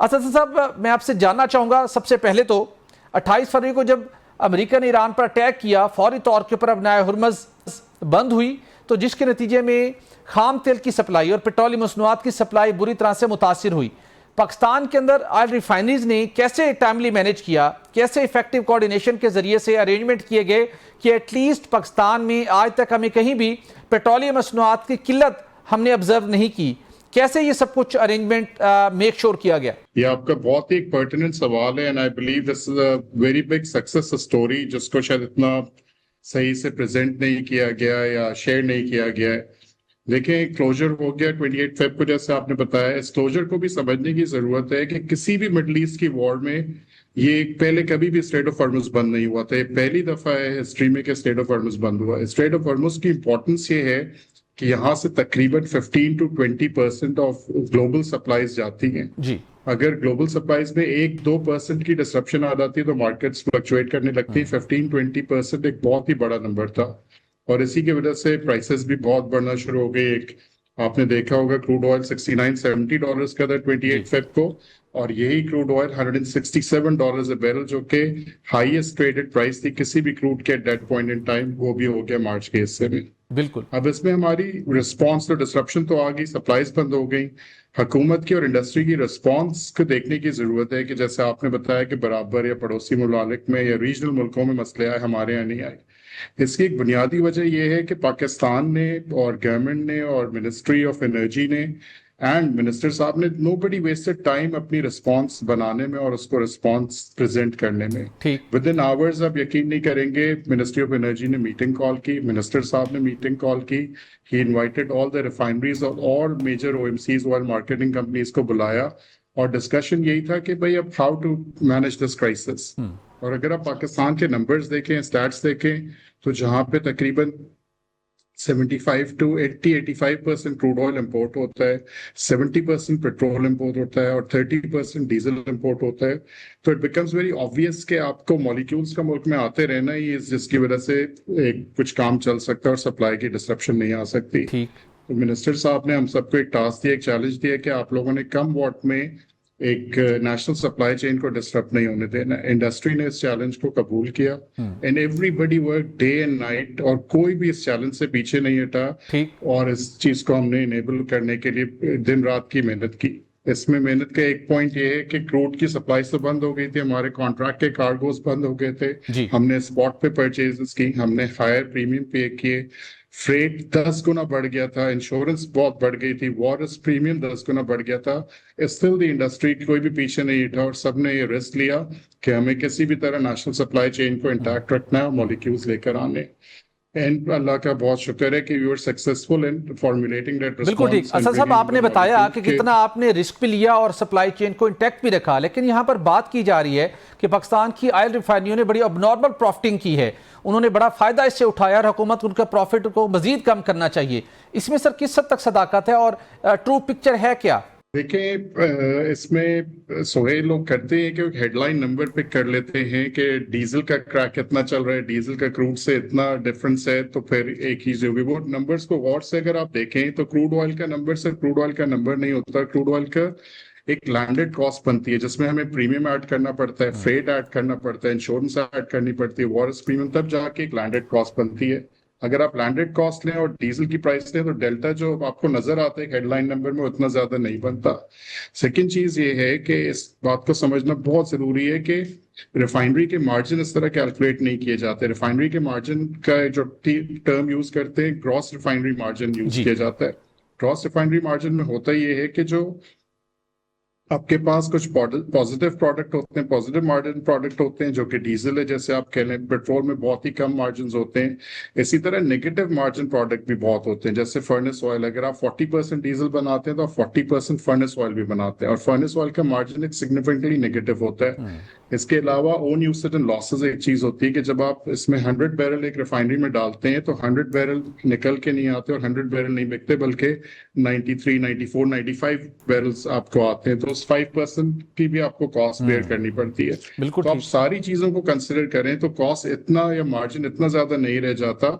असद साहब, मैं आपसे जानना चाहूँगा सबसे पहले तो 28 फरवरी को जब अमेरिका ने ईरान पर अटैक किया, फौरी तौर के ऊपर अब नाय हुर्मुज़ बंद हुई, तो जिसके नतीजे में खाम तेल की सप्लाई और पेट्रोलियम मसनूआत की सप्लाई बुरी तरह से मुतासिर हुई। पाकिस्तान के अंदर ऑयल रिफाइनरीज ने कैसे टाइमली मैनेज किया, कैसे इफेक्टिव कोऑर्डिनेशन के जरिए से अरेंजमेंट किए गए कि एटलीस्ट पाकिस्तान में आज तक हमें कहीं भी पेट्रोलियम मसनूआत की किल्लत हमने ऑब्जर्व नहीं की, कैसे ये सब कुछ अरेंजमेंट मेक श्योर किया गया? ये आपका बहुत ही पर्टिनेंट सवाल है and I believe this is a very big success story जिसको शायद इतना सही से प्रेजेंट नहीं किया गया या शेयर नहीं किया गया है। देखें, क्लोजर हो गया 28 फेब को, जैसे आपने बताया। इस क्लोजर को भी समझने की जरूरत है कि किसी भी मिडल ईस्ट की वॉर में ये पहले कभी भी स्ट्रेट ऑफ हॉर्मुज़ बंद नहीं हुआ था। ये पहली दफा है हिस्ट्री में कि स्ट्रेट ऑफ हॉर्मुज़ बंद हुआ। स्ट्रेट ऑफ हॉर्मुज़ की इंपॉर्टेंस ये है कि यहाँ से तकरीबन 15 to 20% ऑफ ग्लोबल सप्लाईज जाती हैं जी। अगर ग्लोबल सप्लाईज में 1-2% की डिसरप्शन आ जाती है तो मार्केट्स फ्लक्चुएट करने लगती है। 15-20% एक बहुत ही बड़ा नंबर था और इसी की वजह से प्राइसेस भी बहुत बढ़ना शुरू हो गई। एक आपने देखा होगा क्रूड ऑयल $69-70 का था 28 फेब को, और यही क्रूड ऑयल $167 अ बैरल, जो कि हाईएस्ट ट्रेडेड प्राइस थी किसी भी क्रूड के at that point in time, वो भी हो गया मार्च के हिस्से में। बिल्कुल। अब इसमें हमारी रिस्पांस तो डिसरप्शन तो आ गई, सप्लाईज बंद हो गई। हुकूमत की और इंडस्ट्री की रिस्पांस को देखने की जरूरत है कि जैसे आपने बताया कि बराबर या पड़ोसी मुमालिक में या रीजनल मुल्कों में मसले आए, हमारे यहाँ नहीं आए। इसकी एक बुनियादी वजह यह है कि पाकिस्तान ने और गवर्नमेंट ने और मिनिस्ट्री ऑफ एनर्जी ने एंड मिनिस्टर साहब ने नोबडी वेस्टेड टाइम अपनी रिस्पांस बनाने में और उसको रिस्पांस प्रेजेंट करने में। विद इन आवर्स, आप यकीन नहीं करेंगे, मिनिस्ट्री ऑफ एनर्जी ने मीटिंग कॉल की, मिनिस्टर साहब ने मीटिंग कॉल की, he invited all the refineries और all major OMCs oil marketing companies को बुलाया और डिस्कशन यही था कि भाई अब how to manage this crisis. और अगर आप पाकिस्तान के नंबर्स देखें, स्टैट्स देखें, तो जहां पे तकरीबन 75 to 80-85% क्रूड ऑयल इंपोर्ट होता है, 70% पेट्रोल इंपोर्ट होता है और 30% डीजल इंपोर्ट होता है, तो इट बिकम्स वेरी ऑब्वियस कि आपको मॉलिक्यूल्स का मुल्क में आते रहना ही, जिसकी वजह से एक कुछ काम चल सकता है और सप्लाई की डिसरप्शन नहीं आ सकती। तो मिनिस्टर साहब ने हम सबको एक टास्क दिया, एक चैलेंज दिया कि आप लोगों ने कम वॉट में एक नेशनल सप्लाई चेन को डिस्टर्ब नहीं होने देना। इंडस्ट्री ने इस चैलेंज को कबूल किया and everybody work day and night, और कोई भी इस चैलेंज से पीछे नहीं हटा और इस चीज को हमने इनेबल करने के लिए दिन रात की मेहनत की। इसमें मेहनत का एक पॉइंट ये है कि क्रूड की सप्लाई तो बंद हो गई थी, हमारे कॉन्ट्रैक्ट के कार्गोस बंद हो गए थे, हमने स्पॉट पे परचेजेस की, हमने हायर प्रीमियम पे किए, फ्रेट 10 गुना बढ़ गया था, इंश्योरेंस बहुत बढ़ गई थी, वॉरस प्रीमियम 10 गुना बढ़ गया था। स्टिल द इंडस्ट्री कोई भी पीछे नहीं था और सबने ये रिस्क लिया कि हमें किसी भी तरह नेशनल सप्लाई चेन को इंटैक्ट रखना है और मॉलिक्यूल्स लेकर आने। एंड अल्लाह का बहुत शुक्र है कि we were successful in formulating that response. बिल्कुल ठीक। असद साहब, आपने बताया कि कितना आपने रिस्क भी लिया और सप्लाई चेन को इंटैक्ट भी रखा, लेकिन यहाँ पर बात की जा रही है कि पाकिस्तान की ऑयल रिफाइनरियों ने बड़ी अबनॉर्मल प्रॉफिटिंग की है, उन्होंने बड़ा फायदा इससे उठाया और हुकूमत उनका प्रॉफिट को मजीद कम करना चाहिए। इसमें सर किस हद तक सदाकत है और ट्रू पिक्चर है क्या? देखिए, इसमें सोहे लोग करते हैं कि हेडलाइन नंबर पिक कर लेते हैं कि डीजल का क्रैक कितना चल रहा है, डीजल का क्रूड से इतना डिफरेंस है, तो फिर एक ही जो वो नंबर्स को गौर से अगर आप देखें तो क्रूड ऑयल का नंबर सिर्फ क्रूड ऑयल का नंबर नहीं होता। क्रूड ऑयल का एक लैंडेड कॉस्ट बनती है जिसमें हमें प्रीमियम ऐड करना पड़ता है, फ्रेट ऐड करना पड़ता है, इंश्योरेंस ऐड करनी पड़ती है, वॉरस प्रीमियम, तब जाके एक लैंडेड कॉस्ट बनती है। अगर आप लैंडेड कॉस्ट लें और डीजल की प्राइस लें तो डेल्टा जो आपको नजर आता है हेडलाइन नंबर में उतना ज्यादा नहीं बनता। सेकंड चीज ये है कि इस बात को समझना बहुत जरूरी है कि रिफाइनरी के मार्जिन इस तरह कैलकुलेट नहीं किए जाते। रिफाइनरी के मार्जिन का जो टर्म यूज करते हैं, ग्रॉस रिफाइनरी मार्जिन यूज किया जाता है। ग्रॉस रिफाइनरी मार्जिन में होता ये है कि जो आपके पास कुछ पॉजिटिव प्रोडक्ट होते हैं, पॉजिटिव मार्जिन प्रोडक्ट होते हैं, जो कि डीजल है, जैसे आप कह लें, पेट्रोल में बहुत ही कम मार्जिन होते हैं। इसी तरह नेगेटिव मार्जिन प्रोडक्ट भी बहुत होते हैं, जैसे फर्नेस ऑयल। अगर आप 40% डीजल बनाते हैं तो आप 40% फर्नेस ऑयल भी बनाते हैं, और फर्नेस ऑयल का मार्जिन एक सिग्निफिकेंटली नेगेटिव होता है। इसके अलावा ओन यूसेज एंड लॉसेज एक चीज होती है कि जब आप इसमें 100 बैरल एक रिफाइनरी में डालते हैं तो 100 बैरल निकल के नहीं आते और 100 बैरल नहीं बिकते, बल्कि 93, 94, 95 बैरल्स आपको आते हैं, तो उस 5% की भी आपको कॉस्ट बेयर करनी पड़ती है। तो आप सारी चीजों को कंसिडर करें तो कॉस्ट इतना या मार्जिन इतना ज्यादा नहीं रह जाता